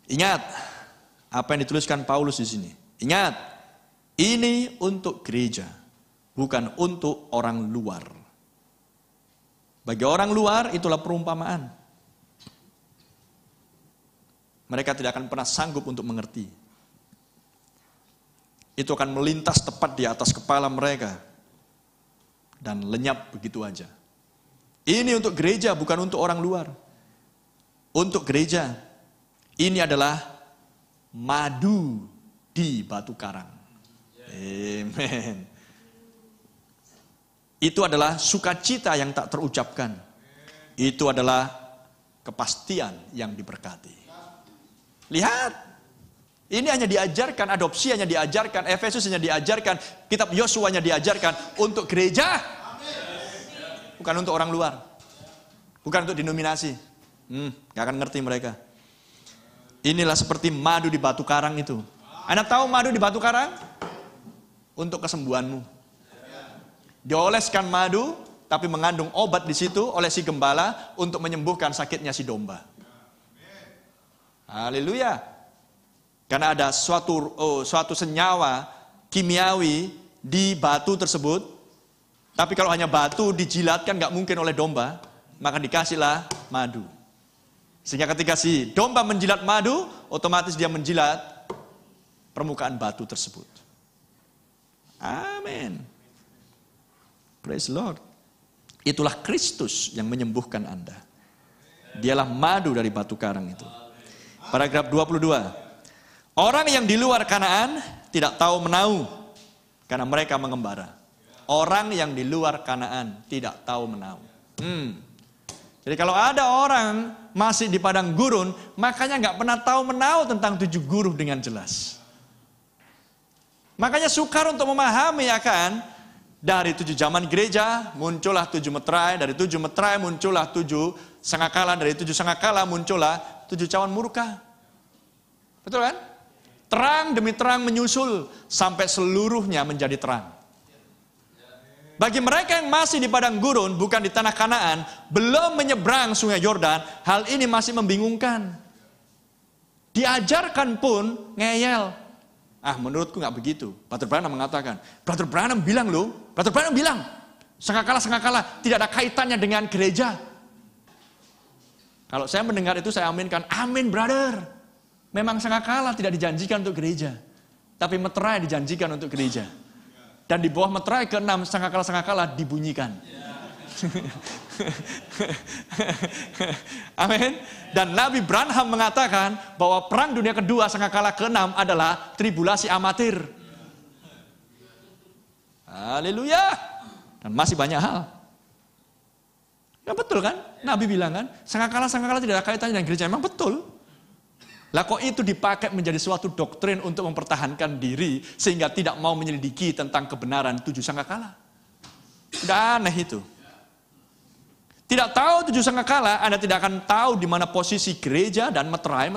Ingat apa yang dituliskan Paulus di sini. Ingat, ini untuk gereja, bukan untuk orang luar. Bagi orang luar itulah perumpamaan. Mereka tidak akan pernah sanggup untuk mengerti. Itu akan melintas tepat di atas kepala mereka dan lenyap begitu aja. Ini untuk gereja, bukan untuk orang luar. Untuk gereja, ini adalah madu di batu karang. Amen. Itu adalah sukacita yang tak terucapkan. Itu adalah kepastian yang diberkati. Lihat, ini hanya diajarkan, adopsi hanya diajarkan, Efesus hanya diajarkan, kitab Yosua hanya diajarkan untuk gereja. Bukan untuk orang luar. Bukan untuk denominasi. Gak akan ngerti mereka. Inilah seperti madu di batu karang itu. Anda tahu madu di batu karang? Untuk kesembuhanmu. Dioleskan madu, tapi mengandung obat di situ oleh si gembala untuk menyembuhkan sakitnya si domba. Haleluya. Karena ada suatu senyawa kimiawi di batu tersebut. Tapi kalau hanya batu dijilatkan nggak mungkin oleh domba, maka dikasihlah madu. Sehingga ketika si domba menjilat madu, otomatis dia menjilat permukaan batu tersebut. Amin. Praise the Lord. Itulah Kristus yang menyembuhkan Anda. Dialah madu dari batu karang itu. Paragraf 22. Orang yang di luar Kanaan tidak tahu menau karena mereka mengembara. Orang yang di luar Kanaan tidak tahu menau. Jadi kalau ada orang masih di padang gurun, makanya nggak pernah tahu menau tentang 7 guru dengan jelas. Makanya sukar untuk memahami ya kan. Dari 7 zaman gereja muncullah 7 meterai, dari 7 meterai muncullah 7 sangkakala, dari 7 sangkakala muncullah 7 cawan murka. Betul kan? Terang demi terang menyusul sampai seluruhnya menjadi terang. Bagi mereka yang masih di padang gurun, bukan di tanah Kanaan, belum menyeberang sungai Yordan, hal ini masih membingungkan. Diajarkan pun ngeyel. Menurutku nggak begitu. Brother Branham mengatakan, Brother Branham bilang loh, Brother Branham bilang, sangkakala tidak ada kaitannya dengan gereja. Kalau saya mendengar itu saya aminkan, amin brother. Memang sangkakala tidak dijanjikan untuk gereja, tapi meterai dijanjikan untuk gereja. Dan di bawah meterai ke-6 sangkakala dibunyikan. Amin. Dan Nabi Branham mengatakan bahwa perang dunia kedua sangkakala ke-6 adalah tribulasi amatir. Haleluya. Dan masih banyak hal. Ya betul kan? Nabi bilang kan, sangkakala tidak ada kaitannya dengan gereja. Memang betul. Lah kok itu dipakai menjadi suatu doktrin untuk mempertahankan diri sehingga tidak mau menyelidiki tentang kebenaran 7 sangkakala. Udah aneh itu. Tidak tahu 7 sangkakala, Anda tidak akan tahu di mana posisi gereja dan meterai.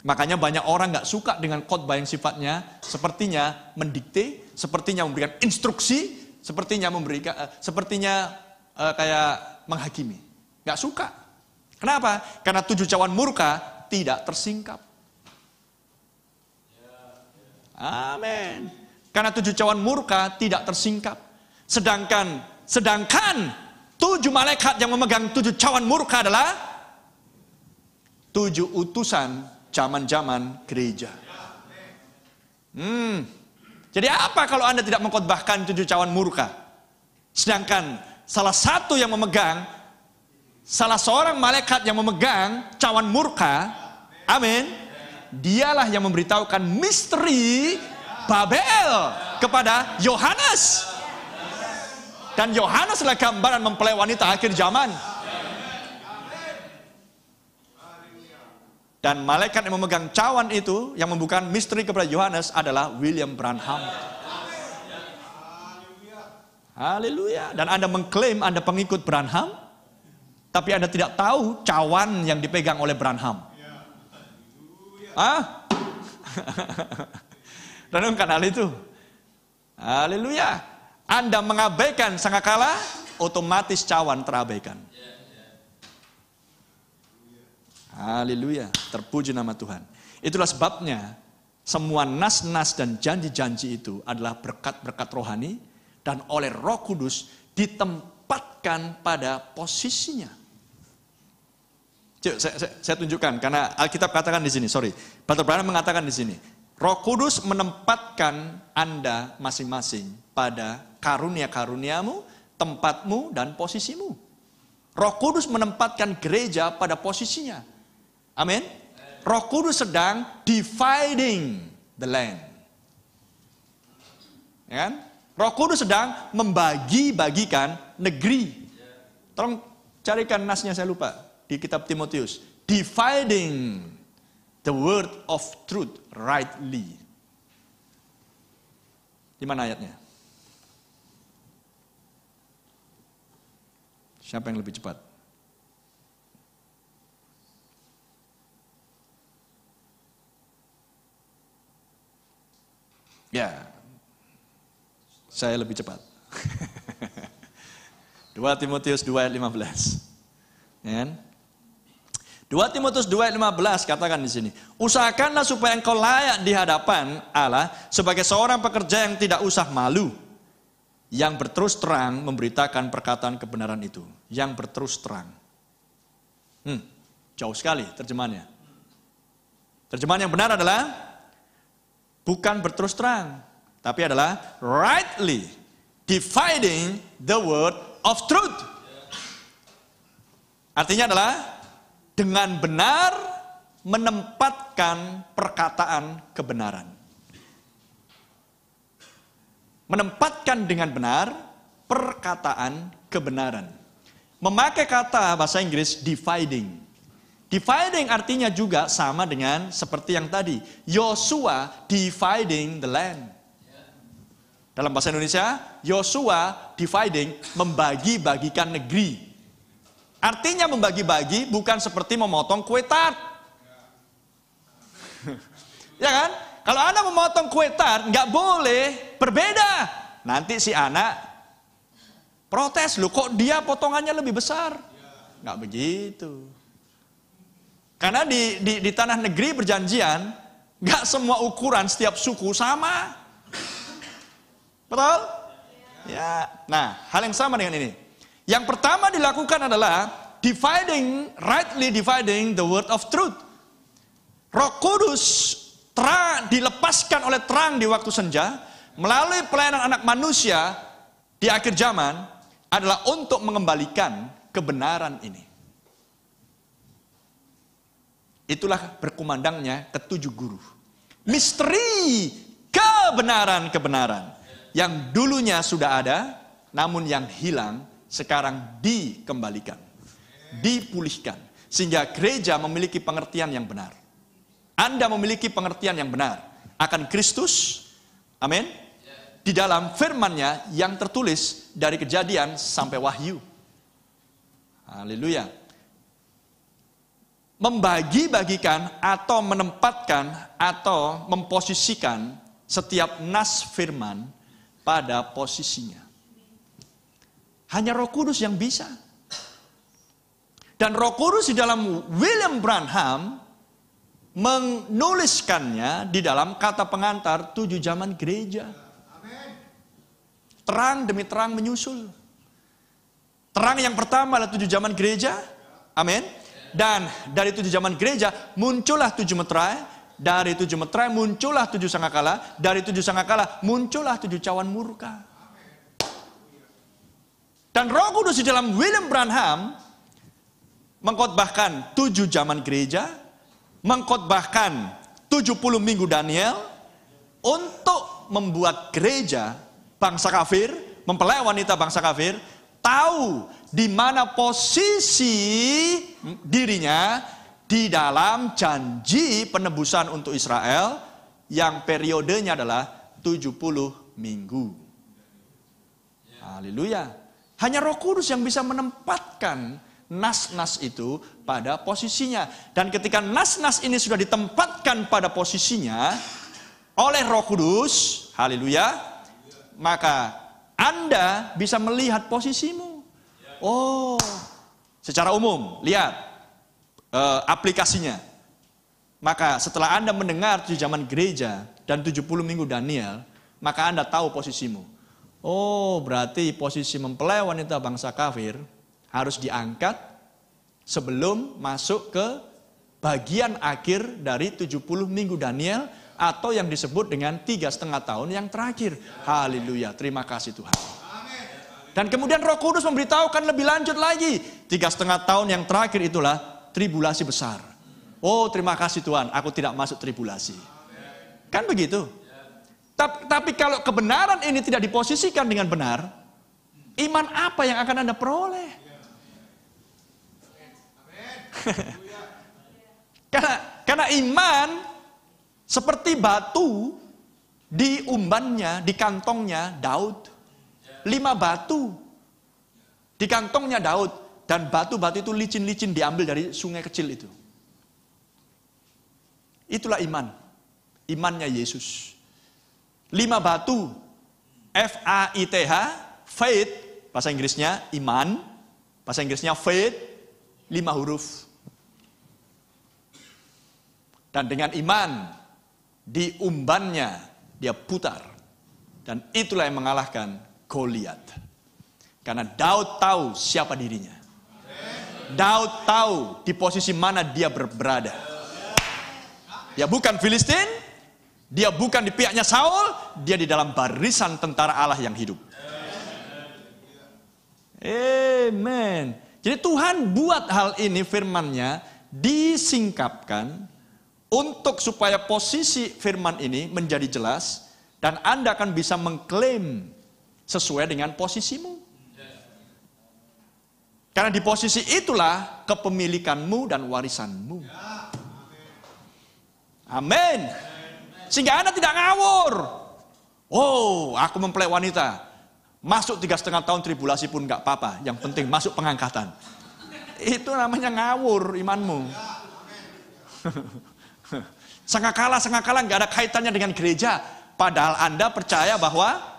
Makanya banyak orang nggak suka dengan khotbah yang sifatnya sepertinya mendikte, sepertinya memberikan instruksi, sepertinya kayak menghakimi. Nggak suka. Kenapa? Karena 7 cawan murka tidak tersingkap. Amin. Karena 7 cawan murka tidak tersingkap. Sedangkan 7 malaikat yang memegang 7 cawan murka adalah 7 utusan zaman-zaman gereja. Jadi apa kalau Anda tidak mengkhotbahkan 7 cawan murka? Sedangkan salah seorang malaikat yang memegang cawan murka, amin, dialah yang memberitahukan misteri Babel kepada Yohanes. Dan Yohanes adalah gambaran mempelai wanita akhir zaman. Dan malaikat yang memegang cawan itu, yang membuka misteri kepada Yohanes adalah William Branham. Haleluya. Dan Anda mengklaim Anda pengikut Branham, tapi Anda tidak tahu cawan yang dipegang oleh Branham. Renungkan hal itu. Haleluya. Anda mengabaikan sangkakala, otomatis cawan terabaikan. Haleluya, terpuji nama Tuhan. Itulah sebabnya semua nas-nas dan janji-janji itu adalah berkat-berkat rohani dan oleh Roh Kudus ditempatkan pada posisinya. Cuk, saya tunjukkan karena Alkitab katakan di sini, Brother Branham mengatakan di sini, Roh Kudus menempatkan Anda masing-masing pada karunia-karuniamu, tempatmu dan posisimu. Roh Kudus menempatkan gereja pada posisinya. Amin. Roh Kudus sedang dividing the land. Ya kan? Roh Kudus sedang membagi-bagikan negeri. Tolong carikan nasnya, saya lupa. Di kitab Timotius. Dividing the word of truth rightly. Di mana ayatnya? Siapa yang lebih cepat? Ya, saya lebih cepat. 2 Timotius 2 ayat 15. Ya kan? 2 Timotius 2 ayat 15 katakan di sini, usahakanlah supaya engkau layak di hadapan Allah sebagai seorang pekerja yang tidak usah malu, yang berterus terang memberitakan perkataan kebenaran itu. Yang berterus terang. Jauh sekali terjemahannya. Terjemahan yang benar adalah bukan berterus terang, tapi adalah rightly dividing the word of truth. Artinya adalah dengan benar menempatkan perkataan kebenaran. Menempatkan dengan benar perkataan kebenaran. Memakai kata bahasa Inggris dividing. Dividing artinya juga sama dengan seperti yang tadi. Yosua dividing the land. Dalam bahasa Indonesia, Yosua dividing, membagi-bagikan negeri. Artinya membagi-bagi bukan seperti memotong kue tart. Ya kan? Kalau Anda memotong kue tart, nggak boleh berbeda. Nanti si anak protes, loh kok dia potongannya lebih besar. Nggak begitu. Karena di tanah negeri perjanjian, nggak semua ukuran setiap suku sama. Betul? Ya. Nah, hal yang sama dengan ini. Yang pertama dilakukan adalah rightly dividing the word of truth. Roh Kudus dilepaskan oleh terang di waktu senja melalui pelayanan anak manusia di akhir zaman adalah untuk mengembalikan kebenaran ini. Itulah berkumandangnya ketujuh guru. Misteri kebenaran-kebenaran yang dulunya sudah ada, namun yang hilang sekarang dikembalikan, dipulihkan, sehingga gereja memiliki pengertian yang benar. Anda memiliki pengertian yang benar akan Kristus, amin, di dalam firman-Nya yang tertulis dari Kejadian sampai Wahyu. Haleluya. Membagi-bagikan atau menempatkan atau memposisikan setiap nas firman pada posisinya. Hanya Roh Kudus yang bisa. Dan Roh Kudus di dalam William Branham menuliskannya di dalam kata pengantar 7 zaman gereja. Terang demi terang menyusul. Terang yang pertama adalah 7 zaman gereja. Amin. Dan dari 7 zaman gereja muncullah 7 meterai. Dari 7 meterai muncullah 7 sangkakala. Dari 7 sangkakala muncullah 7 cawan murka. Dan Roh Kudus di dalam William Branham mengkhotbahkan 7 zaman gereja, mengkhotbahkan 70 minggu Daniel untuk membuat gereja bangsa kafir, mempelai wanita bangsa kafir tahu di mana posisi dirinya di dalam janji penebusan untuk Israel yang periodenya adalah 70 minggu. Haleluya. Hanya Roh Kudus yang bisa menempatkan nas-nas itu pada posisinya. Dan ketika nas-nas ini sudah ditempatkan pada posisinya oleh Roh Kudus, haleluya, maka Anda bisa melihat posisimu. Oh, secara umum, lihat. aplikasinya. Maka setelah Anda mendengar di zaman gereja dan 70 minggu Daniel, maka Anda tahu posisimu. Oh, berarti posisi mempelai wanita bangsa kafir harus diangkat sebelum masuk ke bagian akhir dari 70 minggu Daniel atau yang disebut dengan 3,5 tahun yang terakhir. Haleluya, terima kasih Tuhan. Dan kemudian Roh Kudus memberitahukan lebih lanjut lagi. 3,5 tahun yang terakhir itulah tribulasi besar. Oh, terima kasih Tuhan, aku tidak masuk tribulasi. Kan begitu? Tapi kalau kebenaran ini tidak diposisikan dengan benar, iman apa yang akan Anda peroleh? Karena iman seperti batu di umbannya, di kantongnya Daud. 5 batu di kantongnya Daud. Dan batu-batu itu licin-licin diambil dari sungai kecil itu. Itulah iman. Imannya Yesus. 5 batu. F-A-I-T-H. Faith. Bahasa Inggrisnya iman. Bahasa Inggrisnya faith. 5 huruf. Dan dengan iman. Diumbannya. Dia putar. Dan itulah yang mengalahkan Goliat. Karena Daud tahu siapa dirinya. Daud tahu di posisi mana dia berada. Dia bukan Filistin, dia bukan di pihaknya Saul, dia di dalam barisan tentara Allah yang hidup. Amen. Jadi Tuhan buat hal ini, firman-Nya disingkapkan untuk supaya posisi firman ini menjadi jelas dan Anda akan bisa mengklaim sesuai dengan posisimu. Karena di posisi itulah kepemilikanmu dan warisanmu. Amin. Sehingga Anda tidak ngawur. Oh, aku mempelai wanita. Masuk 3,5 tahun tribulasi pun gak apa-apa. Yang penting masuk pengangkatan. Itu namanya ngawur imanmu. Sangkakala gak ada kaitannya dengan gereja. Padahal Anda percaya bahwa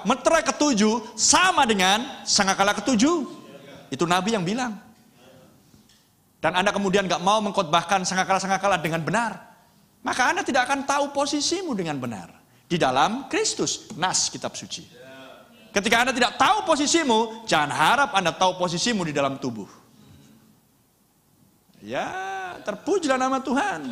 meterai ke-7 sama dengan sangkakala ke-7. Itu Nabi yang bilang. Dan Anda kemudian gak mau mengkhotbahkan sangkakala dengan benar. Maka Anda tidak akan tahu posisimu dengan benar. Di dalam Kristus, nas kitab suci. Ketika Anda tidak tahu posisimu, jangan harap Anda tahu posisimu di dalam tubuh. Ya, terpujilah nama Tuhan.